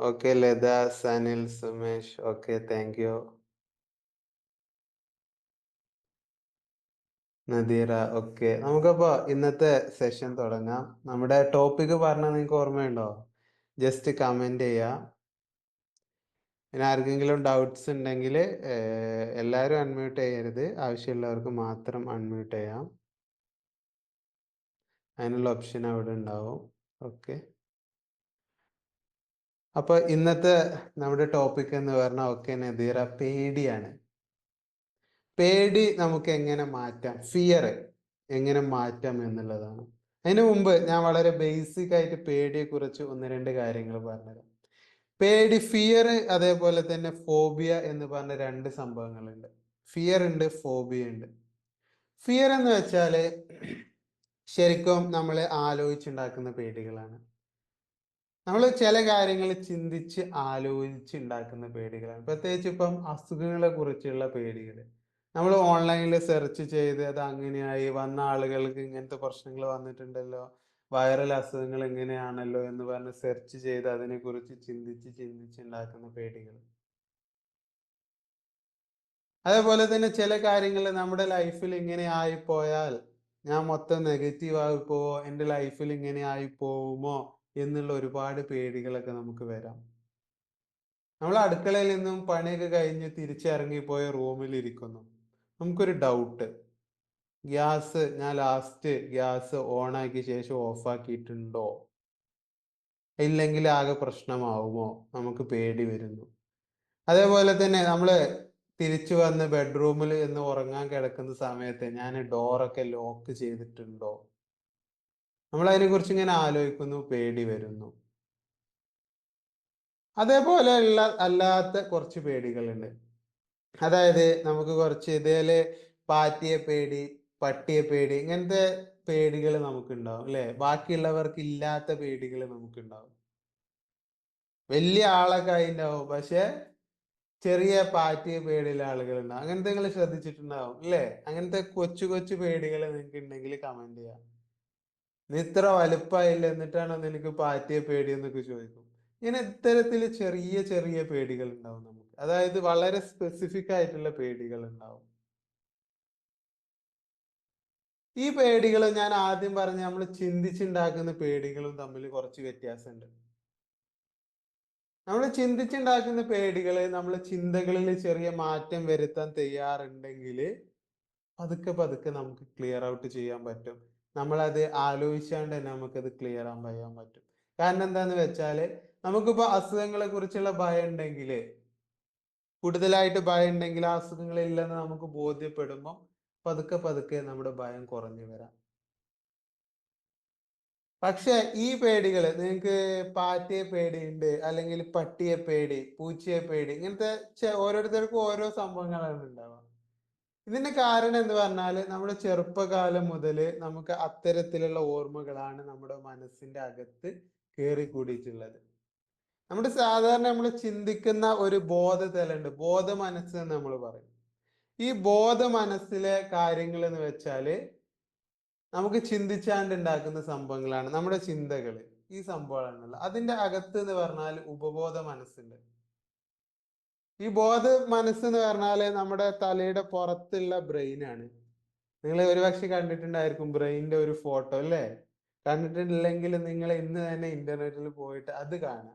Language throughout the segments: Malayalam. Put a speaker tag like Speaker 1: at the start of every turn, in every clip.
Speaker 1: Okay Latha, Sanil, Sumesh. Okay, thank you. Nadeera. Okay, നമുക്കപ്പോ ഇന്നത്തെ സെഷൻ തുടങ്ങാം. നമ്മുടെ ടോപ്പിക് പറഞ്ഞാൽ നിങ്ങൾക്ക് ഓർമ്മയുണ്ടോ? ജസ്റ്റ് കമന്റ് ചെയ്യാം. പിന്നെ ആർക്കെങ്കിലും ഡൗട്ട്സ് ഉണ്ടെങ്കിൽ എല്ലാവരും അൺമ്യൂട്ട് ചെയ്യരുത്, ആവശ്യമുള്ളവർക്ക് മാത്രം അൺമ്യൂട്ട് ചെയ്യാം. അതിനുള്ള ഓപ്ഷൻ അവിടെ ഉണ്ടാവും. ഓക്കെ, അപ്പൊ ഇന്നത്തെ നമ്മുടെ ടോപ്പിക് എന്ന് പറഞ്ഞാൽ, ഓക്കെ നദീറ, പേടിയാണ്. പേടി നമുക്ക് എങ്ങനെ മാറ്റാം, ഫിയർ എങ്ങനെ മാറ്റാം എന്നുള്ളതാണ്. അതിനു മുമ്പ് ഞാൻ വളരെ ബേസിക് ആയിട്ട് പേടിയെ കുറിച്ച് ഒന്ന് രണ്ട് കാര്യങ്ങൾ പറഞ്ഞുതരാം. പേടി, ഫിയർ, അതേപോലെ തന്നെ ഫോബിയ എന്ന് പറഞ്ഞ രണ്ട് സംഭവങ്ങളുണ്ട്. ഫിയർ ഉണ്ട്, ഫോബിയ ഉണ്ട്. ഫിയർ എന്ന് വെച്ചാല് ശരിക്കും നമ്മൾ ആലോചിച്ചുണ്ടാക്കുന്ന പേടികളാണ്. നമ്മൾ ചില കാര്യങ്ങൾ ചിന്തിച്ച് ആലോചിച്ച് ഉണ്ടാക്കുന്ന പേടികളാണ്. പ്രത്യേകിച്ച് ഇപ്പം അസുഖങ്ങളെ കുറിച്ചുള്ള പേടികൾ. നമ്മൾ ഓൺലൈനിൽ സെർച്ച് ചെയ്ത് അത് അങ്ങനെയായി, വന്ന ആളുകൾക്ക് ഇങ്ങനത്തെ പ്രശ്നങ്ങൾ വന്നിട്ടുണ്ടല്ലോ, വൈറൽ അസുഖങ്ങൾ എങ്ങനെയാണല്ലോ എന്ന് പറഞ്ഞ് സെർച്ച് ചെയ്ത് അതിനെക്കുറിച്ച് ചിന്തിച്ച് ചിന്തിച്ച് ഉണ്ടാക്കുന്ന പേടികൾ. അതേപോലെ തന്നെ ചില കാര്യങ്ങൾ നമ്മുടെ ലൈഫിൽ ഇങ്ങനെ ആയിപ്പോയാൽ ഞാൻ മൊത്തം നെഗറ്റീവ് ആയി പോവോ, എൻ്റെ ലൈഫിൽ ഇങ്ങനെ ആയി പോവുമോ എന്നുള്ള ഒരുപാട് പേടികളൊക്കെ നമുക്ക് വരാം. നമ്മൾ അടുക്കളയിൽ നിന്നും പണിയൊക്കെ കഴിഞ്ഞ് തിരിച്ചിറങ്ങിപ്പോയ റൂമിൽ ഇരിക്കുന്നു. നമുക്കൊരു ഡൗട്ട്, ഗ്യാസ് ഞാൻ ലാസ്റ്റ് ഗ്യാസ് ഓൺ ആക്കിയ ശേഷം ഓഫ് ആക്കിയിട്ടുണ്ടോ, ഇല്ലെങ്കിൽ ആകെ പ്രശ്നമാവുമോ, നമുക്ക് പേടി വരുന്നു. അതേപോലെ തന്നെ നമ്മള് തിരിച്ചു വന്ന് ബെഡ്റൂമിൽ എന്ന് ഉറങ്ങാൻ കിടക്കുന്ന സമയത്ത് ഞാൻ ഡോറൊക്കെ ലോക്ക് ചെയ്തിട്ടുണ്ടോ, നമ്മൾ അതിനെ കുറിച്ച് ഇങ്ങനെ ആലോചിക്കുന്നു, പേടി വരുന്നു. അതേപോലെയുള്ള അല്ലാത്ത കുറച്ച് പേടികളുണ്ട്. അതായത് നമുക്ക് കുറച്ച് ഇതേല് പാറ്റിയെ പേടി, പട്ടിയെ പേടി, ഇങ്ങനത്തെ പേടികൾ നമുക്കുണ്ടാവും അല്ലെ. ബാക്കിയുള്ളവർക്ക് ഇല്ലാത്ത പേടികൾ നമുക്കുണ്ടാവും. വലിയ ആളൊക്കെ ഉണ്ടാവും, പക്ഷെ ചെറിയ പാറ്റിയെ പേടിയുള്ള ആളുകളുണ്ടാവും. അങ്ങനത്തെ നിങ്ങൾ ശ്രദ്ധിച്ചിട്ടുണ്ടാവും അല്ലേ? അങ്ങനത്തെ കൊച്ചു കൊച്ചു പേടികൾ നിങ്ങൾക്ക് ഉണ്ടെങ്കിൽ കമന്റ് ചെയ്യാം. നീ ഇത്ര വലുപ്പമായില്ല എന്നിട്ടാണോ നിനക്ക് പാറ്റിയെ പേടി എന്നൊക്കെ ചോദിക്കും. ഇങ്ങനെ ഇത്തരത്തിൽ ചെറിയ ചെറിയ പേടികൾ ഉണ്ടാവും നമുക്ക്. അതായത് വളരെ സ്പെസിഫിക് ആയിട്ടുള്ള പേടികൾ ഉണ്ടാവും. ഈ പേടികൾ ഞാൻ ആദ്യം പറഞ്ഞ നമ്മൾ ചിന്തിച്ചുണ്ടാക്കുന്ന പേടികളും തമ്മിൽ കുറച്ച് വ്യത്യാസമുണ്ട്. നമ്മൾ ചിന്തിച്ചുണ്ടാക്കുന്ന പേടികള് നമ്മൾ ചിന്തകളിൽ ചെറിയ മാറ്റം വരുത്താൻ തയ്യാറുണ്ടെങ്കിൽ പതുക്കെ പതുക്കെ നമുക്ക് ക്ലിയർ ഔട്ട് ചെയ്യാൻ പറ്റും. നമ്മളത് ആലോചിച്ചാണ്ട് തന്നെ നമുക്കത് ക്ലിയർ ആൻ ചെയ്യാൻ പറ്റും. കാരണം എന്താന്ന് വെച്ചാല് നമുക്കിപ്പോ അസുഖങ്ങളെ കുറിച്ചുള്ള ഭയം ഉണ്ടെങ്കിൽ, കൂടുതലായിട്ട് ഭയം ഉണ്ടെങ്കിൽ ആ അസുഖങ്ങളില്ലെന്ന് നമുക്ക് ബോധ്യപ്പെടുമ്പോൾ പതുക്കെ പതുക്കെ നമ്മുടെ ഭയം കുറഞ്ഞു വരാം. പക്ഷെ ഈ പേടികള് നിങ്ങൾക്ക് പാറ്റയെ പേടിയുണ്ട്, അല്ലെങ്കിൽ പട്ടിയെ പേടി, പൂച്ചയെ പേടി, ഇങ്ങനത്തെ ഓരോരുത്തർക്കും ഓരോ സംഭവങ്ങളാണ് ഉണ്ടാവുക. ഇതിന്റെ കാരണം എന്ന് പറഞ്ഞാല് നമ്മുടെ ചെറുപ്പകാലം മുതല് നമുക്ക് അത്തരത്തിലുള്ള ഓർമ്മകളാണ് നമ്മുടെ മനസ്സിന്റെ അകത്ത് കയറിക്കൂടിയിട്ടുള്ളത്. നമ്മുടെ സാധാരണ നമ്മൾ ചിന്തിക്കുന്ന ഒരു ബോധതലുണ്ട്, ബോധ മനസ്സ് എന്ന് നമ്മൾ പറയും. ഈ ബോധ മനസ്സിലെ കാര്യങ്ങൾ എന്ന് വെച്ചാല് നമുക്ക് ചിന്തിച്ചാണ്ട് ഉണ്ടാക്കുന്ന സംഭവങ്ങളാണ് നമ്മുടെ ചിന്തകള്. ഈ സംഭവമാണല്ലോ അതിന്റെ അകത്ത് എന്ന് പറഞ്ഞാൽ ഉപബോധ മനസ്സുണ്ട്. ഈ ബോധ മനസ്സെന്ന് പറഞ്ഞാല് നമ്മുടെ തലയുടെ പുറത്തുള്ള ബ്രെയിൻ ആണ്. നിങ്ങൾ ഒരുപക്ഷെ കണ്ടിട്ടുണ്ടായിരിക്കും ബ്രെയിനിന്റെ ഒരു ഫോട്ടോ അല്ലേ? കണ്ടിട്ടില്ലെങ്കിൽ നിങ്ങൾ ഇന്ന് തന്നെ ഇന്റർനെറ്റിൽ പോയിട്ട് അത് കാണാം.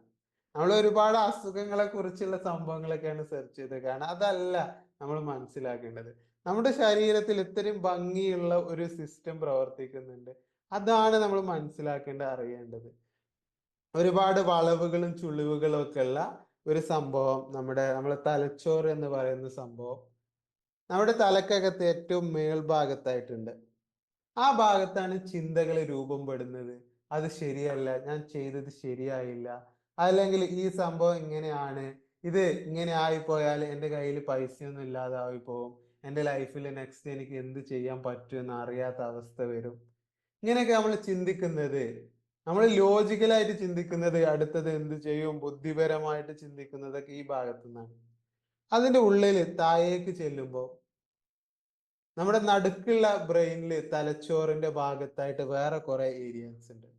Speaker 1: നമ്മൾ ഒരുപാട് അസുഖങ്ങളെ കുറിച്ചുള്ള സംഭവങ്ങളൊക്കെയാണ് സെർച്ച് ചെയ്ത് കാണാം. അതല്ല നമ്മൾ മനസ്സിലാക്കേണ്ടത്. നമ്മുടെ ശരീരത്തിൽ ഇത്രയും ഭംഗിയുള്ള ഒരു സിസ്റ്റം പ്രവർത്തിക്കുന്നുണ്ട്. അതാണ് നമ്മൾ മനസ്സിലാക്കേണ്ട, അറിയേണ്ടത്. ഒരുപാട് വളവുകളും ചുളിവുകളും ഒക്കെ ഉള്ള ഒരു സംഭവം നമ്മുടെ തലച്ചോറ് എന്ന് പറയുന്ന സംഭവം നമ്മുടെ തലക്കകത്ത് ഏറ്റവും മേൽഭാഗത്തായിട്ടുണ്ട്. ആ ഭാഗത്താണ് ചിന്തകൾ രൂപപ്പെടുന്നത്. അത് ശരിയല്ല, ഞാൻ ചെയ്തത് ശരിയായില്ല, അല്ലെങ്കിൽ ഈ സംഭവം ഇങ്ങനെയാണ്, ഇത് ഇങ്ങനെ ആയിപ്പോയാൽ എൻ്റെ കയ്യിൽ പൈസയൊന്നും ഇല്ലാതായി പോകും, എൻ്റെ ലൈഫിൽ നെക്സ്റ്റ് എനിക്ക് എന്ത് ചെയ്യാൻ പറ്റുമെന്ന് അറിയാത്ത അവസ്ഥ വരും. ഇങ്ങനെയൊക്കെ നമ്മൾ ചിന്തിക്കുന്നത്, നമ്മൾ ലോജിക്കലായിട്ട് ചിന്തിക്കുന്നത്, അടുത്തത് എന്ത് ചെയ്യും, ബുദ്ധിപരമായിട്ട് ചിന്തിക്കുന്നതൊക്കെ ഈ ഭാഗത്തു നിന്നാണ്. അതിന്റെ ഉള്ളിൽ താഴേക്ക് ചെല്ലുമ്പോൾ നമ്മുടെ നടുക്കുള്ള ബ്രെയിനിൽ തലച്ചോറിന്റെ ഭാഗത്തായിട്ട് വേറെ കുറെ ഏരിയൻസ് ഉണ്ട്.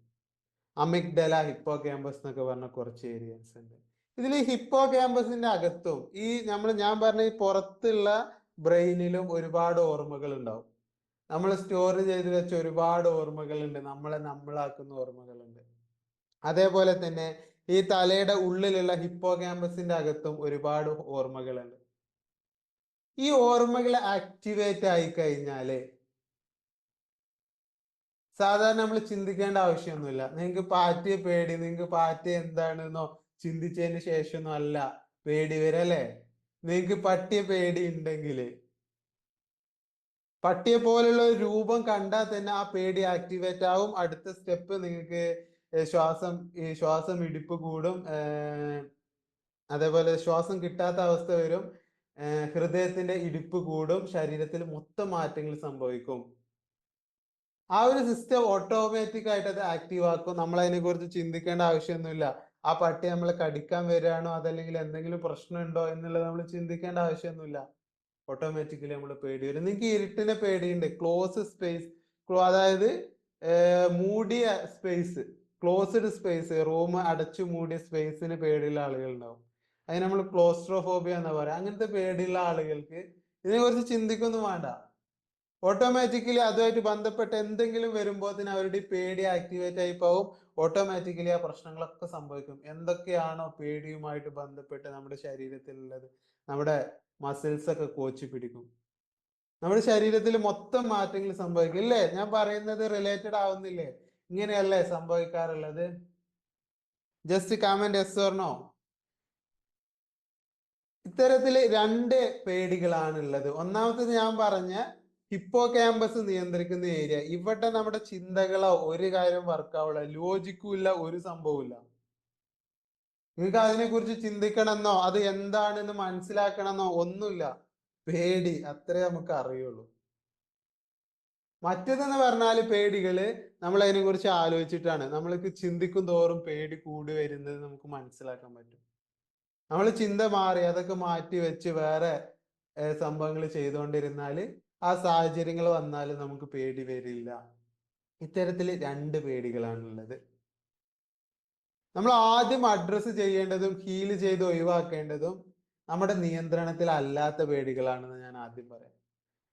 Speaker 1: അമിഗ്ഡല, ഹിപ്പോ ക്യാമ്പസ് എന്നൊക്കെ പറഞ്ഞ കുറച്ച് ഏരിയൻസ് ഉണ്ട്. ഇതിൽ ഹിപ്പോ ക്യാമ്പസിന്റെ അകത്തും ഞാൻ പറഞ്ഞ ഈ പുറത്തുള്ള ബ്രെയിനിലും ഒരുപാട് ഓർമ്മകൾ ഉണ്ടാവും. നമ്മൾ സ്റ്റോർ ചെയ്ത് വെച്ച ഒരുപാട് ഓർമ്മകളുണ്ട്, നമ്മളാക്കുന്ന ഓർമ്മകളുണ്ട്. അതേപോലെ തന്നെ ഈ തലയുടെ ഉള്ളിലുള്ള ഹിപ്പോ ക്യാമ്പസിന്റെ അകത്തും ഒരുപാട് ഓർമ്മകളുണ്ട്. ഈ ഓർമ്മകൾ ആക്ടിവേറ്റ് ആയി കഴിഞ്ഞാല് സാധാരണ നമ്മൾ ചിന്തിക്കേണ്ട ആവശ്യമൊന്നുമില്ല. നിങ്ങൾക്ക് പാറ്റ എന്താണെന്നോ ചിന്തിച്ചതിന് ശേഷമൊന്നും അല്ല പേടി വരല്ലേ. നിങ്ങൾക്ക് പട്ടിയെ പേടി ഉണ്ടെങ്കിൽ പട്ടിയെ പോലുള്ള ഒരു രൂപം കണ്ടാൽ തന്നെ ആ പേടി ആക്ടിവേറ്റ് ആവും. അടുത്ത സ്റ്റെപ്പ് നിങ്ങൾക്ക് ശ്വാസം ഇടിപ്പ് കൂടും, അതേപോലെ ശ്വാസം കിട്ടാത്ത അവസ്ഥ വരും, ഹൃദയത്തിന്റെ ഇടിപ്പ് കൂടും, ശരീരത്തിൽ മൊത്തം മാറ്റങ്ങൾ സംഭവിക്കും. ആ ഒരു സിസ്റ്റം ഓട്ടോമാറ്റിക് ആയിട്ട് അത് ആക്റ്റീവ് ആക്കും. നമ്മൾ അതിനെ കുറിച്ച് ചിന്തിക്കേണ്ട ആവശ്യമൊന്നുമില്ല. ആ പട്ടി നമ്മളെ കടിക്കാൻ വരികയാണോ അതല്ലെങ്കിൽ എന്തെങ്കിലും പ്രശ്നമുണ്ടോ എന്നുള്ളത് നമ്മൾ ചിന്തിക്കേണ്ട ആവശ്യമൊന്നുമില്ല. ഓട്ടോമാറ്റിക്കലി നമ്മൾ പേടി വരും. നിങ്ങൾക്ക് ഇരുട്ടിനെ പേടിയുണ്ട്, ക്ലോസ് സ്പേസ്, അതായത് മൂടിയ സ്പേസ്, ക്ലോസ്ഡ് സ്പേസ്, റൂം അടച്ചു മൂടിയ സ്പേസിന് പേടിയുള്ള ആളുകൾ ഉണ്ടാവും. അതിന് നമ്മൾ ക്ലോസ്ട്രോഫോബിയ എന്ന് പറയാം. അങ്ങനത്തെ പേടിയുള്ള ആളുകൾക്ക് ഇതിനെ കുറിച്ച് ചിന്തിക്കൊന്നും വേണ്ട. ഓട്ടോമാറ്റിക്കലി അതുമായിട്ട് ബന്ധപ്പെട്ട് എന്തെങ്കിലും വരുമ്പോൾ തന്നെ അവരുടെ പേടി ആക്ടിവേറ്റ് ആയി പോകും. ഓട്ടോമാറ്റിക്കലി ആ പ്രശ്നങ്ങളൊക്കെ സംഭവിക്കും. എന്തൊക്കെയാണോ പേടിയുമായിട്ട് ബന്ധപ്പെട്ട് നമ്മുടെ ശരീരത്തിലുള്ളത്, നമ്മുടെ മസിൽസ് ഒക്കെ കോച്ചി പിടിക്കും. നമ്മുടെ ശരീരത്തിൽ മൊത്തം മാറ്റങ്ങൾ സംഭവിക്കും. ഇല്ലേ, ഞാൻ പറയുന്നത് റിലേറ്റഡ് ആവുന്നില്ലേ? ഇങ്ങനെയല്ലേ സംഭവിക്കാറുള്ളത്? Just comment yes or no. ഇത്തരത്തില് രണ്ട് പേടികളാണ് ഉള്ളത്. ഒന്നാമത്തത് ഞാൻ പറഞ്ഞ ഹിപ്പോ ക്യാമ്പസ് നിയന്ത്രിക്കുന്ന ഏരിയ. ഇവിടെ നമ്മുടെ ചിന്തകളോ ഒരു കാര്യം വർക്കാവില്ല, ലോജിക്കും ഇല്ല, ഒരു സംഭവമില്ല. നിങ്ങൾക്ക് അതിനെ കുറിച്ച് ചിന്തിക്കണമെന്നോ അത് എന്താണെന്ന് മനസ്സിലാക്കണമെന്നോ ഒന്നുമില്ല. പേടി അത്രേ നമുക്ക് അറിയുള്ളൂ. മറ്റേതെന്ന് പറഞ്ഞാല് പേടികള് നമ്മൾ അതിനെ കുറിച്ച് ആലോചിച്ചിട്ടാണ്. നമ്മൾക്ക് ചിന്തിക്കും തോറും പേടി കൂടി വരുന്നത് നമുക്ക് മനസ്സിലാക്കാൻ പറ്റും. നമ്മൾ ചിന്ത മാറി അതൊക്കെ മാറ്റി വെച്ച് വേറെ സംഭവങ്ങൾ ചെയ്തുകൊണ്ടിരുന്നാല് ആ സാഹചര്യങ്ങൾ വന്നാൽ നമുക്ക് പേടി വരില്ല. ഇത്തരത്തിൽ രണ്ട് പേടികളാണുള്ളത്. നമ്മൾ ആദ്യം അഡ്രസ്സ് ചെയ്യേണ്ടതും ഹീൽ ചെയ്ത് ഒഴിവാക്കേണ്ടതും നമ്മുടെ നിയന്ത്രണത്തിൽ അല്ലാത്ത പേടികളാണെന്ന് ഞാൻ ആദ്യം പറയാം.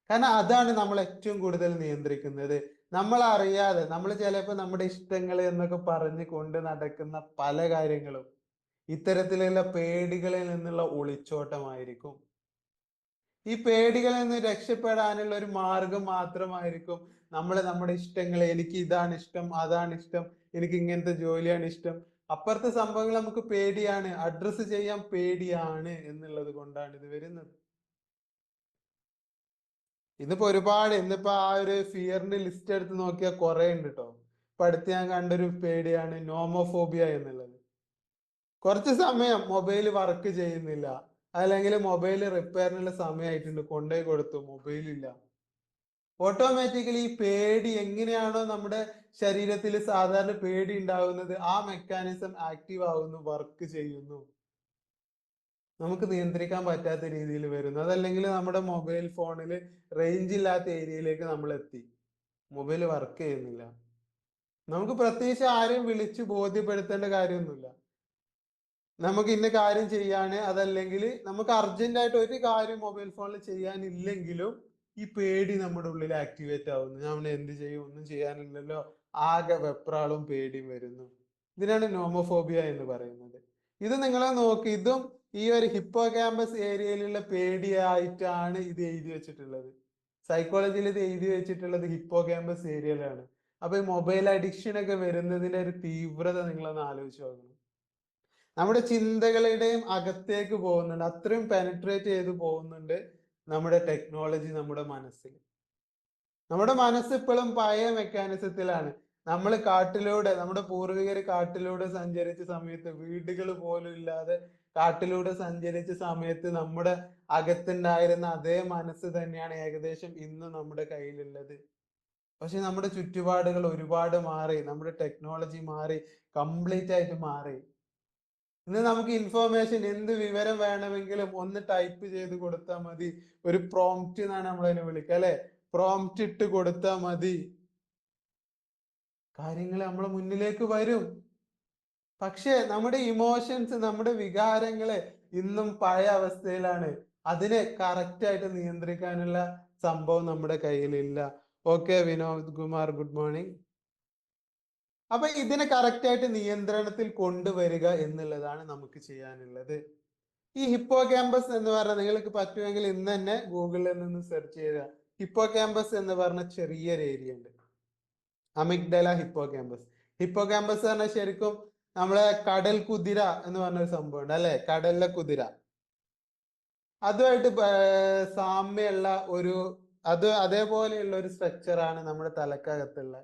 Speaker 1: കാരണം അതാണ് നമ്മൾ ഏറ്റവും കൂടുതൽ നിയന്ത്രിക്കുന്നത്. നമ്മൾ അറിയാതെ നമ്മൾ ചിലപ്പോൾ നമ്മുടെ ഇഷ്ടങ്ങൾ എന്നൊക്കെ പറഞ്ഞ് കൊണ്ട് നടക്കുന്ന പല കാര്യങ്ങളും ഇത്തരത്തിലുള്ള പേടികളിൽ നിന്നുള്ള ഒളിച്ചോട്ടമായിരിക്കും. ഈ പേടികളിൽ നിന്ന് രക്ഷപ്പെടാനുള്ള ഒരു മാർഗം മാത്രമായിരിക്കും നമ്മുടെ ഇഷ്ടങ്ങൾ. എനിക്ക് ഇതാണ് ഇഷ്ടം, അതാണ് ഇഷ്ടം, എനിക്ക് ഇങ്ങനത്തെ ജോലിയാണ് ഇഷ്ടം. അപ്പുറത്തെ സംഭവങ്ങൾ നമുക്ക് പേടിയാണ്, അഡ്രസ്സ് ചെയ്യാൻ പേടിയാണ് എന്നുള്ളത് കൊണ്ടാണ് ഇത് വരുന്നത്. ഇന്നിപ്പോ ആ ഒരു ഫിയറിന്റെ ലിസ്റ്റ് എടുത്ത് നോക്കിയാൽ കുറെ ഉണ്ട് കേട്ടോ. ഇപ്പൊ അടുത്ത് ഞാൻ കണ്ടൊരു പേടിയാണ് നോമോഫോബിയ എന്നുള്ളത്. കുറച്ച് സമയം മൊബൈൽ വർക്ക് ചെയ്യുന്നില്ല, അല്ലെങ്കിൽ മൊബൈൽ റിപ്പയറിനുള്ള സമയമായിട്ടുണ്ട്, കൊണ്ടുപോയി കൊടുത്തു, മൊബൈൽ ഇല്ല. ഓട്ടോമാറ്റിക്കലി ഈ പേടി എങ്ങനെയാണോ നമ്മുടെ ശരീരത്തിൽ സാധാരണ പേടി ഉണ്ടാകുന്നത്, ആ മെക്കാനിസം ആക്റ്റീവ് ആവുന്നു, വർക്ക് ചെയ്യുന്നു. നമുക്ക് നിയന്ത്രിക്കാൻ പറ്റാത്ത രീതിയിൽ വരുന്നു. അതല്ലെങ്കിൽ നമ്മുടെ മൊബൈൽ ഫോണിൽ റേഞ്ച് ഇല്ലാത്ത ഏരിയയിലേക്ക് നമ്മൾ എത്തി, മൊബൈൽ വർക്ക് ചെയ്യുന്നില്ല. നമുക്ക് പ്രത്യേകിച്ച് ആരെയും വിളിച്ച് ബോധ്യപ്പെടുത്തേണ്ട കാര്യമൊന്നുമില്ല. നമുക്ക് ഇന്ന കാര്യം ചെയ്യാണ്, അതല്ലെങ്കിൽ നമുക്ക് അർജന്റ് ആയിട്ട് ഒരു കാര്യം മൊബൈൽ ഫോണിൽ ചെയ്യാനില്ലെങ്കിലും ഈ പേടി നമ്മുടെ ഉള്ളിൽ ആക്ടിവേറ്റ് ആവുന്നു. ഞാൻ എന്ത് ചെയ്യും, ഒന്നും ചെയ്യാനില്ലല്ലോ, ആകെ വെപ്രാളും പേടിയും വരുന്നു. ഇതിനാണ് നോമോഫോബിയ എന്ന് പറയുന്നത്. ഇത് നിങ്ങളെ നോക്കി, ഇതും ഈ ഒരു ഹിപ്പോ ക്യാമ്പസ് ഏരിയയിലുള്ള പേടിയായിട്ടാണ് ഇത് എഴുതി വെച്ചിട്ടുള്ളത്. സൈക്കോളജിയിൽ ഇത് എഴുതി വെച്ചിട്ടുള്ളത് ഹിപ്പോ ക്യാമ്പസ് ഏരിയയിലാണ്. അപ്പൊ ഈ മൊബൈൽ അഡിക്ഷൻ ഒക്കെ വരുന്നതിന്റെ ഒരു തീവ്രത നിങ്ങളൊന്ന് ആലോചിച്ച് നോക്കണം. നമ്മുടെ ചിന്തകളുടെയും അകത്തേക്ക് പോകുന്നുണ്ട്, അത്രയും പെനട്രേറ്റ് ചെയ്ത് പോകുന്നുണ്ട് നമ്മുടെ ടെക്നോളജി നമ്മുടെ മനസ്സിൽ. നമ്മുടെ മനസ്സ് ഇപ്പോഴും പഴയ മെക്കാനിസത്തിലാണ്. നമ്മുടെ പൂർവികർ കാട്ടിലൂടെ സഞ്ചരിച്ച സമയത്ത്, വീടുകൾ പോലും ഇല്ലാതെ കാട്ടിലൂടെ സഞ്ചരിച്ച സമയത്ത് നമ്മുടെ അകത്തുണ്ടായിരുന്ന അതേ മനസ്സ് തന്നെയാണ് ഏകദേശം ഇന്നും നമ്മുടെ കയ്യിലുള്ളത്. പക്ഷെ നമ്മുടെ ചുറ്റുപാടുകൾ ഒരുപാട് മാറി, നമ്മുടെ ടെക്നോളജി മാറി, കംപ്ലീറ്റ് ആയിട്ട് മാറി. ഇന്ന് നമുക്ക് ഇൻഫോർമേഷൻ, എന്ത് വിവരം വേണമെങ്കിലും ഒന്ന് ടൈപ്പ് ചെയ്ത് കൊടുത്താൽ മതി. ഒരു പ്രോംപ്റ്റ് എന്നാണ് നമ്മൾ അതിനെ വിളിക്കുക അല്ലെ. പ്രോംപ്റ്റ് ഇട്ട് കൊടുത്താൽ മതി, കാര്യങ്ങൾ നമ്മളെ മുന്നിലേക്ക് വരും. പക്ഷെ നമ്മുടെ ഇമോഷൻസ്, നമ്മുടെ വികാരങ്ങള് ഇന്നും പഴയ അവസ്ഥയിലാണ്. അതിനെ കറക്റ്റ് ആയിട്ട് നിയന്ത്രിക്കാനുള്ള സംഭവം നമ്മുടെ കയ്യിലില്ല. Okay Vinod Kumar, good morning. അപ്പൊ ഇതിനെ കറക്റ്റ് ആയിട്ട് നിയന്ത്രണത്തിൽ കൊണ്ടുവരിക എന്നുള്ളതാണ് നമുക്ക് ചെയ്യാനുള്ളത്. ഈ ഹിപ്പോ ക്യാമ്പസ് എന്ന് പറഞ്ഞാൽ നിങ്ങൾക്ക് പറ്റുമെങ്കിൽ ഇന്ന് തന്നെ ഗൂഗിളിൽ നിന്ന് സെർച്ച് ചെയ്യുക. ഹിപ്പോ ക്യാമ്പസ് എന്ന് പറഞ്ഞ ചെറിയൊരു ഏരിയ ഉണ്ട്, amygdala Hippo campus. Hippo campus പറഞ്ഞാൽ ശരിക്കും നമ്മളെ കടൽ കുതിര എന്ന് പറഞ്ഞൊരു സംഭവം ഉണ്ട് അല്ലെ, കടലിലെ കുതിര. അതുമായിട്ട് സാമ്യമുള്ള ഒരു, അതേപോലെയുള്ള ഒരു സ്ട്രക്ചറാണ് നമ്മുടെ തലക്കകത്തുള്ള.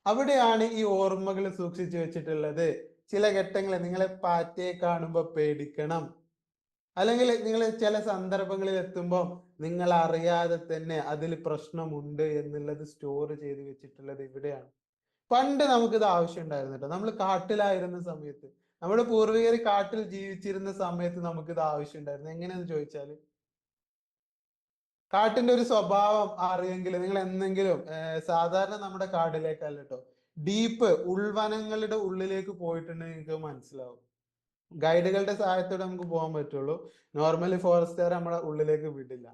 Speaker 1: അവിടെയാണ് ഈ ഓർമ്മകൾ സൂക്ഷിച്ചു വെച്ചിട്ടുള്ളത്. ചില ഘട്ടങ്ങളിൽ നിങ്ങളെ പാറ്റയെ കാണുമ്പോൾ പേടിക്കണം, അല്ലെങ്കിൽ നിങ്ങൾ ചില സന്ദർഭങ്ങളിൽ എത്തുമ്പോൾ നിങ്ങൾ അറിയാതെ തന്നെ അതിൽ പ്രശ്നമുണ്ട് എന്നുള്ളത് സ്റ്റോർ ചെയ്ത് വെച്ചിട്ടുള്ളത് ഇവിടെയാണ്. പണ്ട് നമുക്കിത് ആവശ്യം ഉണ്ടായിരുന്നു കേട്ടോ. നമ്മൾ കാട്ടിലായിരുന്ന സമയത്ത്, നമ്മുടെ പൂർവികർ കാട്ടിൽ ജീവിച്ചിരുന്ന സമയത്ത് നമുക്കിത് ആവശ്യം ഉണ്ടായിരുന്നു. എങ്ങനെയെന്ന് ചോദിച്ചാല്, കാട്ടിന്റെ ഒരു സ്വഭാവം അറിയെങ്കിൽ നിങ്ങൾ എന്തെങ്കിലും സാധാരണ നമ്മുടെ കാടിലേക്കല്ല കേട്ടോ, ഡീപ്പ് ഉൾവനങ്ങളുടെ ഉള്ളിലേക്ക് പോയിട്ടുണ്ടെങ്കിൽ നിങ്ങൾക്ക് മനസ്സിലാവും. ഗൈഡുകളുടെ സഹായത്തോടെ നമുക്ക് പോകാൻ പറ്റുള്ളൂ. നോർമലി ഫോറസ്റ്റുകാർ നമ്മളെ ഉള്ളിലേക്ക് വിടില്ല.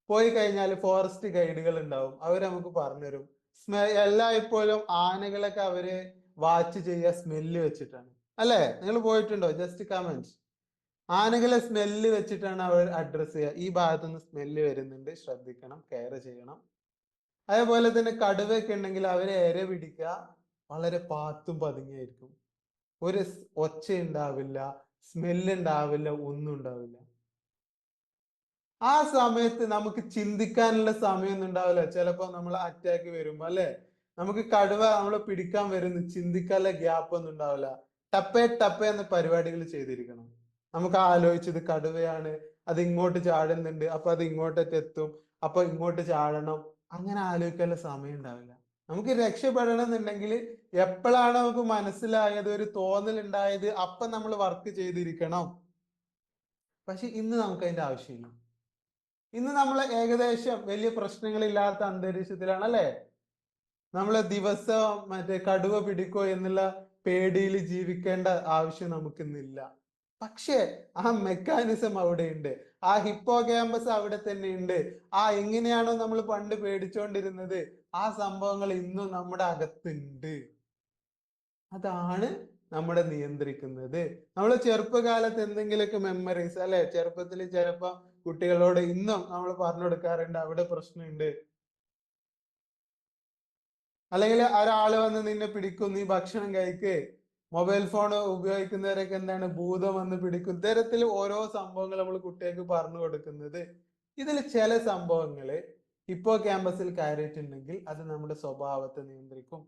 Speaker 1: പോയി കഴിഞ്ഞാൽ ഫോറസ്റ്റ് ഗൈഡുകൾ ഉണ്ടാവും, അവർ നമുക്ക് പറഞ്ഞുതരും. എല്ലായ്പ്പോഴും ആനകളൊക്കെ അവര് വാച്ച് ചെയ്യുക സ്മെല്ല് വെച്ചിട്ടാണ് അല്ലെ. നിങ്ങൾ പോയിട്ടുണ്ടോ? Just comment. ആനകളെ സ്മെല്ല് വെച്ചിട്ടാണ് അവർ അഡ്രസ് ചെയ്യുക. ഈ ഭാഗത്തുനിന്ന് സ്മെല്ല് വരുന്നുണ്ട്, ശ്രദ്ധിക്കണം, കെയർ ചെയ്യണം. അതേപോലെ തന്നെ കടുവയൊക്കെ ഉണ്ടെങ്കിൽ അവരെ ഇര പിടിക്കുക, വളരെ പാത്തും പതുങ്ങിയായിരിക്കും. ഒരു ഒച്ച ഉണ്ടാവില്ല, സ്മെല്ല് ഉണ്ടാവില്ല, ഒന്നും ഉണ്ടാവില്ല. ആ സമയത്ത് നമുക്ക് ചിന്തിക്കാനുള്ള സമയമൊന്നും ഉണ്ടാവില്ല. ചിലപ്പോ നമ്മൾ അറ്റാക്ക് വരുമ്പോ അല്ലെ, നമുക്ക് കടുവ നമ്മളെ പിടിക്കാൻ വരുന്നു, ചിന്തിക്കാനുള്ള ഗ്യാപ്പ് ഒന്നും ഉണ്ടാവില്ല. ടപ്പേ ടപ്പേ എന്ന പരിപാടികൾ ചെയ്തിരിക്കണം. നമുക്ക് ആലോചിച്ചത് കടുവയാണ്, അത് ഇങ്ങോട്ട് ചാടുന്നുണ്ട്, അപ്പൊ അത് ഇങ്ങോട്ടേക്ക് എത്തും, അപ്പൊ ഇങ്ങോട്ട് ചാടണം. അങ്ങനെ ആലോചിക്കാനുള്ള സമയം ഉണ്ടാവില്ല. നമുക്ക് രക്ഷപ്പെടണം എന്നുണ്ടെങ്കിൽ എപ്പോഴാണ് നമുക്ക് മനസ്സിലായത്, ഒരു തോന്നൽ ഉണ്ടായത്, അപ്പൊ നമ്മൾ വർക്ക് ചെയ്തിരിക്കണം. പക്ഷെ ഇന്ന് നമുക്ക് അതിന്റെ ആവശ്യമില്ല. ഇന്ന് നമ്മൾ ഏകദേശം വലിയ പ്രശ്നങ്ങളില്ലാത്ത അന്തരീക്ഷത്തിലാണ് അല്ലെ. നമ്മള് ദിവസം മറ്റേ കടുവ പിടിക്കോ എന്നുള്ള പേടിയിൽ ജീവിക്കേണ്ട ആവശ്യം നമുക്കിന്നില്ല. പക്ഷേ ആ മെക്കാനിസം അവിടെ ഉണ്ട്, ആ ഹിപ്പോ ക്യാമ്പസ് അവിടെ തന്നെ ഉണ്ട്. ആ എങ്ങനെയാണോ നമ്മൾ പണ്ട് പേടിച്ചോണ്ടിരുന്നത്, ആ സംഭവങ്ങൾ ഇന്നും നമ്മുടെ അകത്തുണ്ട്. അതാണ് നമ്മുടെ നിയന്ത്രിക്കുന്നത്. നമ്മൾ ചെറുപ്പകാലത്ത് എന്തെങ്കിലുമൊക്കെ മെമ്മറീസ് അല്ലെ, ചെറുപ്പത്തിൽ ചിലപ്പോ കുട്ടികളോട് ഇന്നും നമ്മൾ പറഞ്ഞു കൊടുക്കാറുണ്ട്, അവിടെ പ്രശ്നമുണ്ട്. അല്ലെങ്കിൽ ഒരാള് വന്ന് നിന്നെ പിടിക്കും, നീ ഭക്ഷണം കഴിക്ക്. മൊബൈൽ ഫോൺ ഉപയോഗിക്കുന്നവരൊക്കെ എന്താണ്, ഭൂതം വന്ന് പിടിക്കും. ഇത്തരത്തിൽ ഓരോ സംഭവങ്ങൾ നമ്മൾ കുട്ടികൾക്ക് പറഞ്ഞു കൊടുക്കുന്നത്. ഇതിൽ ചില സംഭവങ്ങള് ഹിപ്പോ ക്യാമ്പസിൽ കയറിയിട്ടുണ്ടെങ്കിൽ അത് നമ്മുടെ സ്വഭാവത്തെ നിയന്ത്രിക്കും.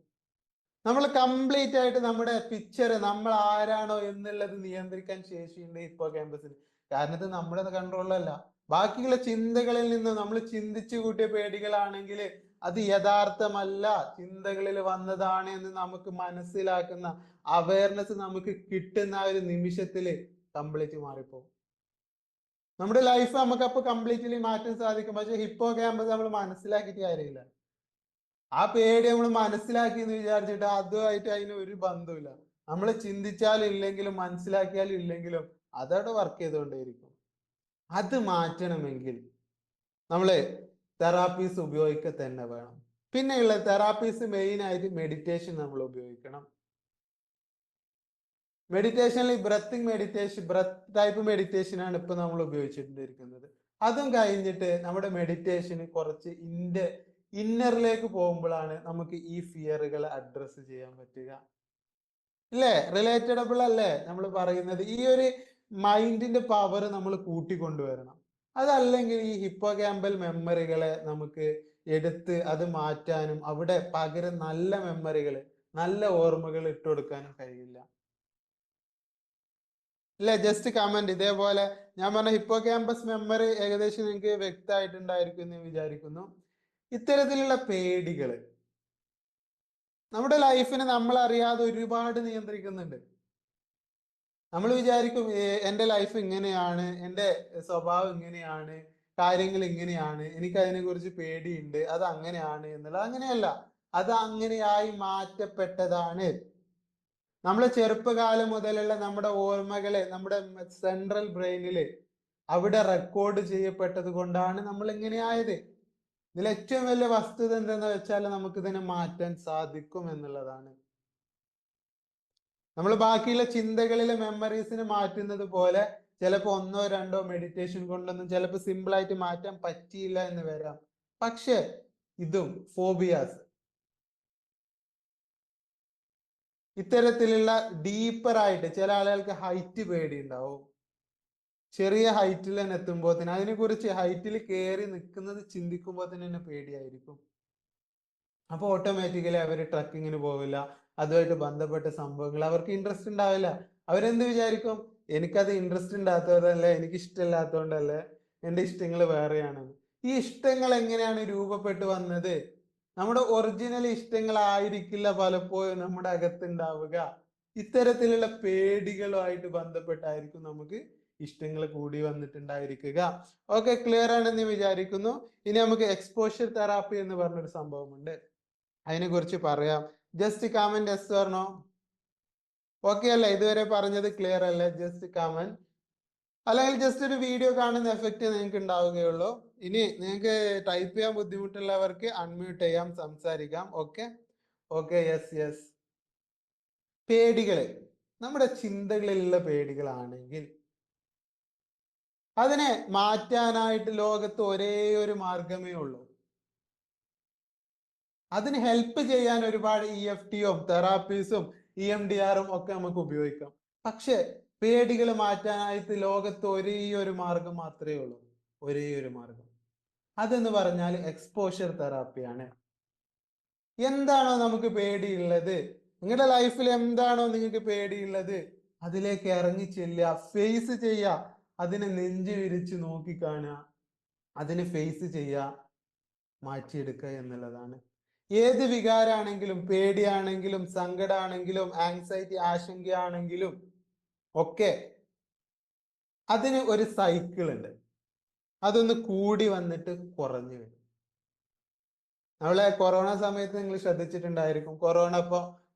Speaker 1: നമ്മൾ കംപ്ലീറ്റ് ആയിട്ട് നമ്മുടെ പിക്ചർ, നമ്മൾ ആരാണോ എന്നുള്ളത് നിയന്ത്രിക്കാൻ ശേഷിയുണ്ട് ഹിപ്പോ ക്യാമ്പസിന്. കാരണം ഇത് നമ്മുടെ കൺട്രോളിലല്ല. ബാക്കിയുള്ള ചിന്തകളിൽ നിന്ന് നമ്മൾ ചിന്തിച്ചു കൂട്ടിയ പേടികളാണെങ്കിൽ അത് യഥാർത്ഥമല്ല, ചിന്തകളിൽ വന്നതാണ് എന്ന് നമുക്ക് മനസ്സിലാക്കുന്ന അവയർനെസ് നമുക്ക് കിട്ടുന്ന ആ ഒരു നിമിഷത്തില് കംപ്ലീറ്റ് മാറിപ്പോകും. നമ്മുടെ ലൈഫ് നമുക്ക് അപ്പൊ കംപ്ലീറ്റ്ലി മാറ്റാൻ സാധിക്കും. പക്ഷെ ഹിപ്പോ ക്യാമ്പസ് നമ്മൾ മനസ്സിലാക്കിയിട്ട് കാര്യമില്ല. ആ പേടി നമ്മൾ മനസ്സിലാക്കി എന്ന് വിചാരിച്ചിട്ട് അതുമായിട്ട് അതിന് ഒരു ബന്ധമില്ല. നമ്മൾ ചിന്തിച്ചാലും ഇല്ലെങ്കിലും മനസ്സിലാക്കിയാലും ഇല്ലെങ്കിലും അതവിടെ വർക്ക് ചെയ്തുകൊണ്ടേയിരിക്കും. അത് മാറ്റണമെങ്കിൽ നമ്മള് തെറാപ്പീസ് ഉപയോഗിക്കുക തന്നെ വേണം. പിന്നെയുള്ള തെറാപ്പീസ് മെയിൻ ആയിട്ട് മെഡിറ്റേഷൻ നമ്മൾ ഉപയോഗിക്കണം. മെഡിറ്റേഷനിൽ breathing meditation, breath type meditation ആണ് ഇപ്പൊ നമ്മൾ ഉപയോഗിച്ചിട്ടിരിക്കുന്നത്. അതും കഴിഞ്ഞിട്ട് നമ്മുടെ മെഡിറ്റേഷന് കുറച്ച് ഇന്നറിലേക്ക് പോകുമ്പോഴാണ് നമുക്ക് ഈ ഫിയറുകൾ അഡ്രസ്സ് ചെയ്യാൻ പറ്റുക. ഇല്ലേ? റിലേറ്റഡബിൾ അല്ലേ നമ്മൾ പറയുന്നത്? ഈ ഒരു മൈൻഡിന്റെ പവർ നമ്മൾ കൂട്ടിക്കൊണ്ടുവരണം. അതല്ലെങ്കിൽ ഈ ഹിപ്പോ ക്യാമ്പൽ മെമ്മറികളെ നമുക്ക് എടുത്ത് അത് മാറ്റാനും അവിടെ പകരം നല്ല മെമ്മറികൾ, നല്ല ഓർമ്മകൾ ഇട്ടുകൊടുക്കാനും കഴിയില്ല. ഇല്ല, ജസ്റ്റ് കമന്റ്. ഇതേപോലെ ഞാൻ പറഞ്ഞ ഹിപ്പോ ക്യാമ്പസ് മെമ്മറി ഏകദേശം നിങ്ങൾക്ക് വ്യക്തമായിട്ടുണ്ടായിരിക്കും എന്ന് വിചാരിക്കുന്നു. ഇത്തരത്തിലുള്ള പേടികള് നമ്മുടെ ലൈഫിനെ നമ്മൾ അറിയാതെ ഒരുപാട് നിയന്ത്രിക്കുന്നുണ്ട്. നമ്മൾ വിചാരിക്കും എൻ്റെ ലൈഫ് ഇങ്ങനെയാണ്, എൻ്റെ സ്വഭാവം ഇങ്ങനെയാണ്, കാര്യങ്ങൾ ഇങ്ങനെയാണ്, എനിക്ക് അതിനെ കുറിച്ച് പേടിയുണ്ട്, അത് അങ്ങനെയാണ് എന്നുള്ളത്. അങ്ങനെയല്ല, അത് അങ്ങനെയായി മാറ്റപ്പെട്ടതാണ്. നമ്മളെ ചെറുപ്പകാലം മുതലുള്ള നമ്മുടെ ഓർമ്മകളെ നമ്മുടെ സെൻട്രൽ ബ്രെയിനില് അവിടെ റെക്കോർഡ് ചെയ്യപ്പെട്ടത് കൊണ്ടാണ് നമ്മൾ ഇങ്ങനെ ആയത്. ഇതിൽ ഏറ്റവും വലിയ വസ്തുത എന്തെന്ന് വെച്ചാൽ നമുക്ക് ഇതിനെ മാറ്റാൻ സാധിക്കും എന്നുള്ളതാണ്. നമ്മൾ ബാക്കിയുള്ള ചിന്തകളിലെ മെമ്മറീസിനെ മാറ്റുന്നത് പോലെ ചിലപ്പോൾ ഒന്നോ രണ്ടോ മെഡിറ്റേഷൻ കൊണ്ടൊന്നും ചിലപ്പോൾ സിമ്പിൾ ആയിട്ട് മാറ്റാൻ പറ്റിയില്ല എന്ന് വരാം. പക്ഷെ ഇതും ഫോബിയാസ് ഇത്തരത്തിലുള്ള ഡീപ്പർ ആയിട്ട് ചില ആളുകൾക്ക് ഹൈറ്റ് പേടി ഉണ്ടാവും. ചെറിയ ഹൈറ്റിൽ തന്നെ എത്തുമ്പോൾ തന്നെ അതിനെ കുറിച്ച് ഹൈറ്റിൽ കയറി നിൽക്കുന്നത് ചിന്തിക്കുമ്പോൾ തന്നെ പേടിയായിരിക്കും. അപ്പൊ ഓട്ടോമാറ്റിക്കലി അവർ ട്രക്കിങ്ങിന് പോവില്ല. അതുമായിട്ട് ബന്ധപ്പെട്ട സംഭവങ്ങൾ അവർക്ക് ഇൻട്രസ്റ്റ് ഉണ്ടാവില്ല. അവരെന്ത് വിചാരിക്കും, എനിക്കത് ഇൻട്രസ്റ്റ് ഉണ്ടാകാത്തതല്ലേ, എനിക്ക് ഇഷ്ടമില്ലാത്തതുകൊണ്ടല്ലേ, എൻ്റെ ഇഷ്ടങ്ങൾ വേറെയാണ്. ഈ ഇഷ്ടങ്ങൾ എങ്ങനെയാണ് രൂപപ്പെട്ടു വന്നത്? നമ്മുടെ ഒറിജിനൽ ഇഷ്ടങ്ങളായിരിക്കില്ല പലപ്പോഴും നമ്മുടെ അകത്തുണ്ടാവുക. ഇത്തരത്തിലുള്ള പേടികളുമായിട്ട് ബന്ധപ്പെട്ടായിരിക്കും നമുക്ക് ഇഷ്ടങ്ങൾ കൂടി വന്നിട്ടുണ്ടായിരിക്കുക. ഓക്കെ, ക്ലിയർ ആണെന്ന് വിചാരിക്കുന്നു. ഇനി നമുക്ക് എക്സ്പോഷർ തെറാപ്പി എന്ന് പറഞ്ഞൊരു സംഭവമുണ്ട്, അതിനെ കുറിച്ച് പറയാം. Just comment yes or no. Okay അല്ലേ? ഇതുവരെ പറഞ്ഞത് ക്ലിയർ അല്ലേ? ജസ്റ്റ് കമന്റ്, അല്ലെങ്കിൽ ജസ്റ്റ് ഒരു വീഡിയോ കാണുന്ന എഫക്റ്റ് നിങ്ങൾക്ക് ഉണ്ടാവുകയുള്ളൂ. ഇനി നിങ്ങൾക്ക് ടൈപ്പ് ചെയ്യാൻ ബുദ്ധിമുട്ടുള്ളവർക്ക് അൺമ്യൂട്ട് ചെയ്യാം, സംസാരിക്കാം. Okay okay, yes yes. പേടികള് നമ്മുടെ ചിന്തകളിലുള്ള പേടികളാണെങ്കിൽ അതിനെ മാറ്റാനായിട്ട് ലോകത്ത് ഒരേ ഒരു മാർഗമേ ഉള്ളൂ. അതിന് ഹെൽപ്പ് ചെയ്യാൻ ഒരുപാട് EFTയും തെറാപ്പീസും EMDRും ഒക്കെ നമുക്ക് ഉപയോഗിക്കാം. പക്ഷെ പേടികൾ മാറ്റാനായിട്ട് ലോകത്ത് ഒരേ ഒരു മാർഗം മാത്രമേ ഉള്ളൂ. ഒരേ ഒരു മാർഗം, അതെന്ന് പറഞ്ഞാൽ എക്സ്പോഷർ തെറാപ്പിയാണ്. എന്താണോ നമുക്ക് പേടിയുള്ളത്, നിങ്ങളുടെ ലൈഫിൽ എന്താണോ നിങ്ങൾക്ക് പേടിയുള്ളത്, അതിലേക്ക് ഇറങ്ങി ചെല്ലുക, ഫേസ് ചെയ്യുക, അതിനെ നെഞ്ചു വിരിച്ച് നോക്കിക്കാണുക, അതിനെ ഫേസ് ചെയ്യുക, മാറ്റിയെടുക്കുക എന്നുള്ളതാണ്. ഏത് വികാരാണെങ്കിലും, പേടിയാണെങ്കിലും, സങ്കടമാണെങ്കിലും, ആങ്സൈറ്റി ആശങ്കയാണെങ്കിലും ഒക്കെ അതിന് ഒരു സൈക്കിൾ ഉണ്ട്. അതൊന്ന് കൂടി വന്നിട്ട് കുറഞ്ഞു വരും. നമ്മളെ കൊറോണ സമയത്ത് നിങ്ങൾ ശ്രദ്ധിച്ചിട്ടുണ്ടായിരിക്കും,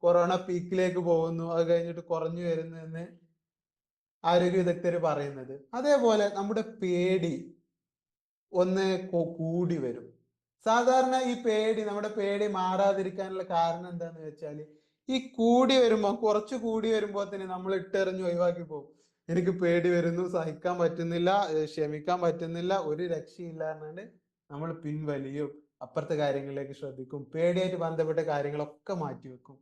Speaker 1: കൊറോണ പീക്കിലേക്ക് പോകുന്നു, അത് കഴിഞ്ഞിട്ട് കുറഞ്ഞു വരുന്നു എന്ന് ആരോഗ്യ വിദഗ്ധർ പറയുന്നത്. അതേപോലെ നമ്മുടെ പേടി ഒന്ന് കൂടി വരും. സാധാരണ ഈ നമ്മുടെ പേടി മാറാതിരിക്കാനുള്ള കാരണം എന്താന്ന് വെച്ചാല്, ഈ കൂടി വരുമ്പോ, കുറച്ച് കൂടി വരുമ്പോ തന്നെ നമ്മൾ ഇട്ടെറിഞ്ഞ് ഒഴിവാക്കി പോകും. എനിക്ക് പേടി വരുന്നു, സഹിക്കാൻ പറ്റുന്നില്ല, ക്ഷമിക്കാൻ പറ്റുന്നില്ല, ഒരു രക്ഷയില്ല എന്നാണ് നമ്മൾ പിൻവലിയും, അപ്പുറത്തെ കാര്യങ്ങളിലേക്ക് ശ്രദ്ധിക്കും, പേടിയായിട്ട് ബന്ധപ്പെട്ട കാര്യങ്ങളൊക്കെ മാറ്റിവെക്കും.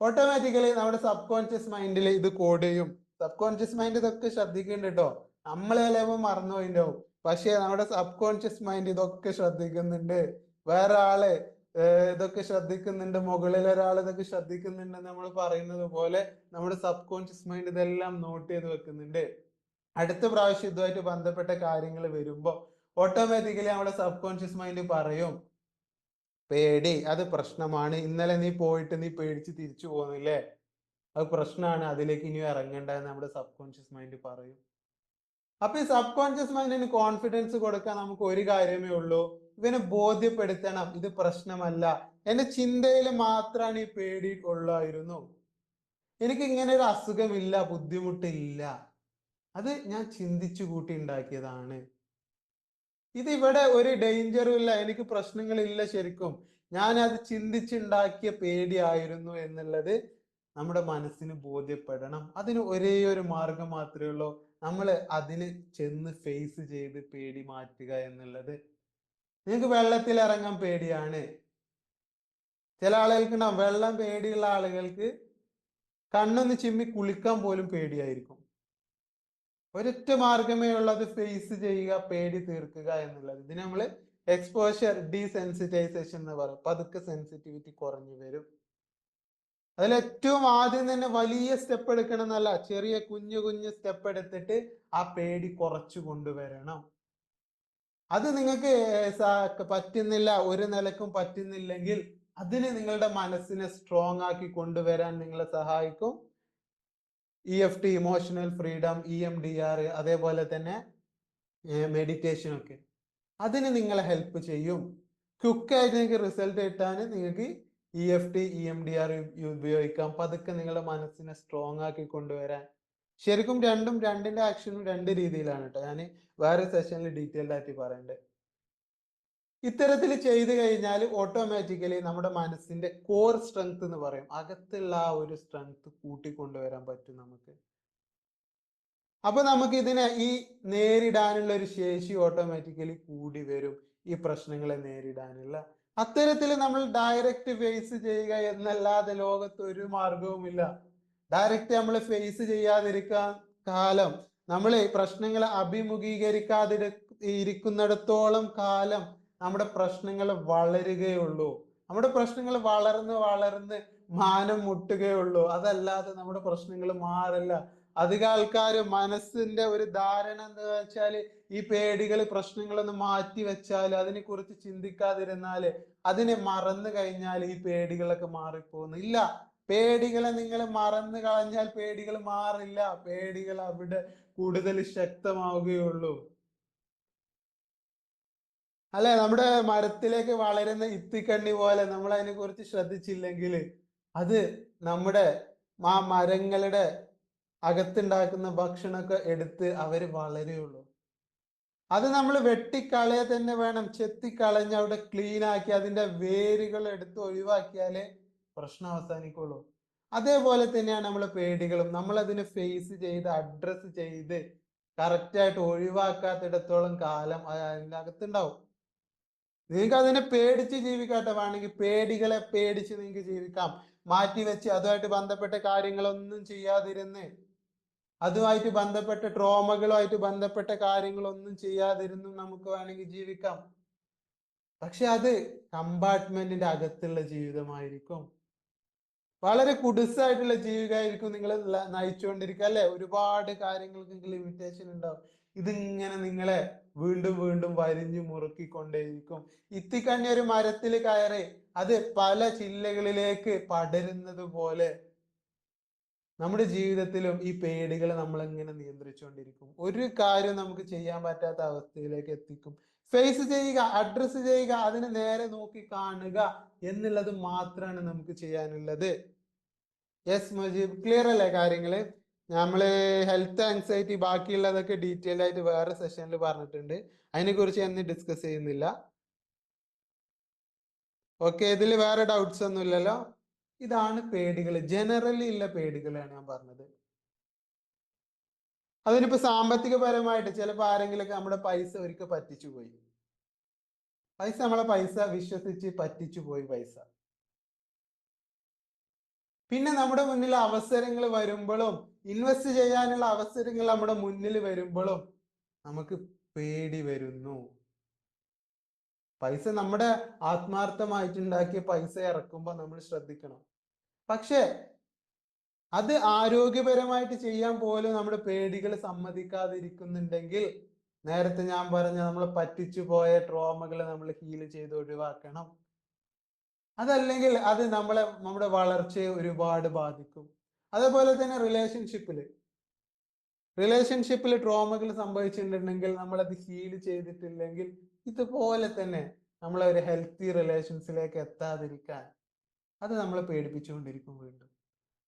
Speaker 1: ഓട്ടോമാറ്റിക്കലി നമ്മുടെ സബ് കോൺഷ്യസ് മൈൻഡിൽ ഇത് കോഡ് ചെയ്യും. സബ് കോൺഷ്യസ് മൈൻഡ് ഇതൊക്കെ ശ്രദ്ധിക്കുന്നുണ്ട് കേട്ടോ. നമ്മൾ ചിലപ്പോൾ മറന്നു പോയിണ്ടാവും, പക്ഷെ നമ്മുടെ സബ് കോൺഷ്യസ് മൈൻഡ് ഇതൊക്കെ ശ്രദ്ധിക്കുന്നുണ്ട്. വേറെ ആള് ഇതൊക്കെ ശ്രദ്ധിക്കുന്നുണ്ട്, മുകളിൽ ഒരാൾ ഇതൊക്കെ ശ്രദ്ധിക്കുന്നുണ്ട് നമ്മൾ പറയുന്നത് പോലെ നമ്മുടെ സബ് കോൺഷ്യസ് മൈൻഡ് ഇതെല്ലാം നോട്ട് ചെയ്ത് വെക്കുന്നുണ്ട്. അടുത്ത പ്രാവശ്യം ഇതുമായിട്ട് ബന്ധപ്പെട്ട കാര്യങ്ങൾ വരുമ്പോ ഓട്ടോമാറ്റിക്കലി നമ്മുടെ സബ് കോൺഷ്യസ് മൈൻഡ് പറയും, പേടി അത് പ്രശ്നമാണ്, ഇന്നലെ നീ പോയിട്ട് നീ പേടിച്ച് തിരിച്ചു പോകുന്നില്ലേ, അത് പ്രശ്നമാണ്, അതിലേക്ക് ഇനി ഇറങ്ങണ്ട എന്ന് നമ്മുടെ സബ് കോൺഷ്യസ് മൈൻഡ് പറയും. അപ്പൊ ഈ സബ് കോൺഷ്യസ് മൈൻഡിന് കോൺഫിഡൻസ് കൊടുക്കാൻ നമുക്ക് ഒരു കാര്യമേ ഉള്ളൂ, ഇവനെ ബോധ്യപ്പെടുത്തണം ഇത് പ്രശ്നമല്ല, എന്റെ ചിന്തയിൽ മാത്രമാണ് ഈ പേടി ഉള്ളായിരുന്നു, എനിക്ക് ഇങ്ങനെ ഒരു അസുഖമില്ല, ബുദ്ധിമുട്ടില്ല, അത് ഞാൻ ചിന്തിച്ചു കൂട്ടി ഉണ്ടാക്കിയതാണ്, ഇത് ഇവിടെ ഒരു ഡേഞ്ചറും ഇല്ല, എനിക്ക് പ്രശ്നങ്ങളില്ല, ശരിക്കും ഞാൻ അത് ചിന്തിച്ചുണ്ടാക്കിയ പേടിയായിരുന്നു എന്നുള്ളത് നമ്മുടെ മനസ്സിന് ബോധ്യപ്പെടണം. അതിന് ഒരേ ഒരു മാർഗം മാത്രമേ ഉള്ളൂ, നമ്മൾ അതിന് ചെന്ന് ഫേസ് ചെയ്ത് പേടി മാറ്റുക എന്നുള്ളത്. നിങ്ങൾക്ക് വെള്ളത്തിൽ ഇറങ്ങാൻ പേടിയാണ്, ചില ആളുകൾക്ക് ഉണ്ടാവും, വെള്ളം പേടിയുള്ള ആളുകൾക്ക് കണ്ണൊന്ന് ചിമ്മി കുളിക്കാൻ പോലും പേടിയായിരിക്കും. ഒരൊറ്റ മാർഗമേ ഉള്ളത് ഫേസ് ചെയ്യുക, പേടി തീർക്കുക എന്നുള്ളത്. ഇതിന് നമ്മൾ എക്സ്പോഷർ ഡീസെൻസിറ്റൈസേഷൻ എന്ന് പറയും. പതുക്കെ സെൻസിറ്റിവിറ്റി കുറഞ്ഞു വരും. അതിൽ ഏറ്റവും ആദ്യം തന്നെ വലിയ സ്റ്റെപ്പ് എടുക്കണം എന്നല്ല, ചെറിയ കുഞ്ഞു കുഞ്ഞു സ്റ്റെപ്പ് എടുത്തിട്ട് ആ പേടി കുറച്ചു കൊണ്ടുവരണം. അത് നിങ്ങൾക്ക് പറ്റുന്നില്ല, ഒരു നിലക്കും പറ്റുന്നില്ലെങ്കിൽ അതിന് നിങ്ങളുടെ മനസ്സിനെ സ്ട്രോങ് ആക്കി കൊണ്ടുവരാൻ നിങ്ങളെ സഹായിക്കും EFT, ഇമോഷണൽ ഫ്രീഡം, EMDR, അതേപോലെ തന്നെ മെഡിറ്റേഷൻ ഒക്കെ അതിന് നിങ്ങളെ ഹെൽപ്പ് ചെയ്യും. ക്വിക്കായിട്ട് നിങ്ങൾക്ക് റിസൾട്ട് കിട്ടാൻ നിങ്ങൾക്ക് EFT EMDR ഉപയോഗിക്കാം പതുക്കെ നിങ്ങളുടെ മനസ്സിനെ സ്ട്രോങ് ആക്കി കൊണ്ടുവരാൻ. ശരിക്കും രണ്ടിന്റെ ആക്ഷനും രണ്ട് രീതിയിലാണ് കേട്ടോ. ഞാൻ വേറെ സെഷനിൽ ഡീറ്റെയിൽഡ് ആയിട്ട് പറയണ്ട്. ഇത്തരത്തിൽ ചെയ്തു കഴിഞ്ഞാൽ ഓട്ടോമാറ്റിക്കലി നമ്മുടെ മനസ്സിന്റെ കോർ സ്ട്രെങ്ത് എന്ന് പറയും, അകത്തുള്ള ആ ഒരു സ്ട്രെങ്ത് കൂട്ടിക്കൊണ്ടുവരാൻ പറ്റും നമുക്ക്. അപ്പൊ നമുക്ക് ഇതിനെ ഈ നേരിടാനുള്ള ഒരു ശേഷി ഓട്ടോമാറ്റിക്കലി കൂടി വരും, ഈ പ്രശ്നങ്ങളെ നേരിടാനുള്ള. അത്തരത്തിൽ നമ്മൾ ഡയറക്റ്റ് ഫേസ് ചെയ്യുക എന്നല്ലാതെ ലോകത്ത് ഒരു മാർഗവുമില്ല. ഡയറക്റ്റ് നമ്മൾ ഫേസ് ചെയ്യാതിരിക്കാൻ കാലം, നമ്മൾ പ്രശ്നങ്ങളെ ഇരിക്കുന്നിടത്തോളം കാലം നമ്മുടെ പ്രശ്നങ്ങൾ വളരുകയുള്ളൂ. നമ്മുടെ പ്രശ്നങ്ങൾ വളർന്ന് വളർന്ന് മാനം മുട്ടുകയുള്ളൂ, അതല്ലാതെ നമ്മുടെ പ്രശ്നങ്ങൾ മാറില്ല. അധികം ആൾക്കാർ മനസ്സിന്റെ ഒരു ധാരണ എന്താ വെച്ചാല്, ഈ പേടികൾ പ്രശ്നങ്ങളൊന്ന് മാറ്റി വെച്ചാൽ, അതിനെ കുറിച്ച് ചിന്തിക്കാതിരുന്നാല്, അതിനെ മറന്നു കഴിഞ്ഞാൽ ഈ പേടികളൊക്കെ മാറിപ്പോകുന്നു. ഇല്ല, പേടികളെ നിങ്ങൾ മറന്നു കളഞ്ഞാൽ പേടികൾ മാറില്ല, പേടികൾ അവിടെ കൂടുതൽ ശക്തമാവുകയുള്ളൂ. അല്ലെ, നമ്മുടെ മരത്തിലേക്ക് വളരുന്ന ഇത്തിക്കണ്ണി പോലെ നമ്മൾ അതിനെ കുറിച്ച് ശ്രദ്ധിച്ചില്ലെങ്കിൽ അത് നമ്മുടെ ആ മരങ്ങളുടെ അകത്തുണ്ടാക്കുന്ന ഭക്ഷണമൊക്കെ എടുത്ത് അവര് വളരുള്ളൂ. അത് നമ്മൾ വെട്ടിക്കളയെ തന്നെ വേണം, ചെത്തിക്കളഞ്ഞ് അവിടെ ക്ലീൻ ആക്കി അതിന്റെ വേരുകൾ എടുത്ത് ഒഴിവാക്കിയാലേ പ്രശ്നം അവസാനിക്കുള്ളൂ. അതേപോലെ തന്നെയാണ് നമ്മളെ പേടികളും. നമ്മൾ അതിനെ ഫേസ് ചെയ്ത് അഡ്രസ് ചെയ്ത് കറക്റ്റായിട്ട് ഒഴിവാക്കാത്തിടത്തോളം കാലം അതിൻ്റെ അകത്തുണ്ടാവും. നിങ്ങൾക്ക് അതിനെ പേടിച്ച് ജീവിക്കാട്ടെ, വേണമെങ്കിൽ പേടികളെ പേടിച്ച് നിങ്ങൾക്ക് ജീവിക്കാം. മാറ്റി വെച്ച് അതുമായിട്ട് ബന്ധപ്പെട്ട കാര്യങ്ങളൊന്നും ചെയ്യാതിരുന്ന്, അതുമായിട്ട് ബന്ധപ്പെട്ട ട്രോമകളുമായിട്ട് ബന്ധപ്പെട്ട കാര്യങ്ങളൊന്നും ചെയ്യാതിരുന്നും നമുക്ക് വേണമെങ്കിൽ ജീവിക്കാം. പക്ഷെ അത് കമ്പാർട്ട്മെന്റിന്റെ അകത്തുള്ള ജീവിതമായിരിക്കും. വളരെ കുടുസായിട്ടുള്ള ജീവിതമായിരിക്കും നിങ്ങൾ നയിച്ചുകൊണ്ടിരിക്കുക, അല്ലെ? ഒരുപാട് കാര്യങ്ങൾക്ക് ലിമിറ്റേഷൻ ഉണ്ടാവും. ഇതിങ്ങനെ നിങ്ങളെ വീണ്ടും വീണ്ടും വരിഞ്ഞു മുറുക്കിക്കൊണ്ടേയിരിക്കും. ഇത്തിക്കണ്ണി ഒരു മരത്തിൽ കയറി അത് പല ചില്ലകളിലേക്ക് പടരുന്നത് പോലെ നമ്മുടെ ജീവിതത്തിലും ഈ പേടികൾ നമ്മളിങ്ങനെ നിയന്ത്രിച്ചുകൊണ്ടിരിക്കും. ഒരു കാര്യം നമുക്ക് ചെയ്യാൻ പറ്റാത്ത അവസ്ഥയിലേക്ക് എത്തിക്കും. ഫേസ് ചെയ്യുക, അഡ്രസ് ചെയ്യുക, അതിനെ നേരെ നോക്കി കാണുക എന്നുള്ളത് മാത്രമാണ് നമുക്ക് ചെയ്യാനുള്ളത്. യെസ് മുജീബ്, ക്ലിയർ അല്ലേ കാര്യങ്ങള്? നമ്മള് ഹെൽത്ത് ആൻസൈറ്റി ബാക്കിയുള്ളതൊക്കെ ഡീറ്റെയിൽ ആയിട്ട് വേറെ സെഷനിൽ പറഞ്ഞിട്ടുണ്ട്, അതിനെ കുറിച്ച് ഞാൻ ഡിസ്കസ് ചെയ്യുന്നില്ല. ഓക്കെ, ഇതിൽ വേറെ ഡൗട്ട്സ് ഒന്നും ഇല്ലല്ലോ? ഇതാണ് പേടികൾ, ജനറലി ഉള്ള പേടികളാണ് ഞാൻ പറഞ്ഞത്. അതിനിപ്പോ സാമ്പത്തികപരമായിട്ട് ചിലപ്പോൾ ആരെങ്കിലൊക്കെ നമ്മുടെ പൈസ ഒരിക്കൽ പറ്റിച്ചു പോയി, നമ്മളെ പൈസ വിശ്വസിച്ച് പറ്റിച്ചു പോയി പൈസ. പിന്നെ നമ്മുടെ മുന്നിൽ അവസരങ്ങൾ വരുമ്പോഴും, ഇൻവെസ്റ്റ് ചെയ്യാനുള്ള അവസരങ്ങൾ നമ്മുടെ മുന്നിൽ വരുമ്പോഴും നമുക്ക് പേടി വരുന്നു. പൈസ നമ്മുടെ ആത്മാർത്ഥമായിട്ടുണ്ടാക്കിയ പൈസ ഇറക്കുമ്പോൾ നമ്മൾ ശ്രദ്ധിക്കണം. പക്ഷെ അത് ആരോഗ്യപരമായിട്ട് ചെയ്യാൻ പോലും നമ്മുടെ പേടികൾ സമ്മതിക്കാതിരിക്കുന്നുണ്ടെങ്കിൽ, നേരത്തെ ഞാൻ പറഞ്ഞ നമ്മൾ പറ്റിച്ചു പോയ ട്രോമകൾ നമ്മൾ ഹീൽ ചെയ്ത് ഒഴിവാക്കണം. അതല്ലെങ്കിൽ അത് നമ്മുടെ വളർച്ചയെ ഒരുപാട് ബാധിക്കും. അതേപോലെ തന്നെ റിലേഷൻഷിപ്പിൽ ട്രോമകൾ സംഭവിച്ചിട്ടുണ്ടെങ്കിൽ, നമ്മളത് ഹീൽ ചെയ്തിട്ടില്ലെങ്കിൽ, ഇതുപോലെ തന്നെ നമ്മളെ ഒരു ഹെൽത്തി റിലേഷൻസിലേക്ക് എത്താതിരിക്കാൻ അത് നമ്മളെ പേടിപ്പിച്ചുകൊണ്ടിരിക്കും. വീണ്ടും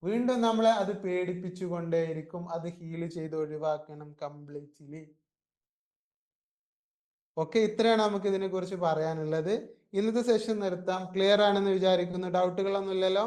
Speaker 1: വീണ്ടും നമ്മളെ അത് പേടിപ്പിച്ചുകൊണ്ടേയിരിക്കും. അത് ഹീൽ ചെയ്ത് ഒഴിവാക്കണം കംപ്ലീറ്റ്ലി. ഓക്കെ, ഇത്രയാണ് നമുക്ക് ഇതിനെ കുറിച്ച് പറയാനുള്ളത്. ഇന്നത്തെ സെഷൻ നിർത്താം. ക്ലിയർ ആണെന്ന് വിചാരിക്കുന്നു. ഡൗട്ടുകളൊന്നും ഇല്ലല്ലോ?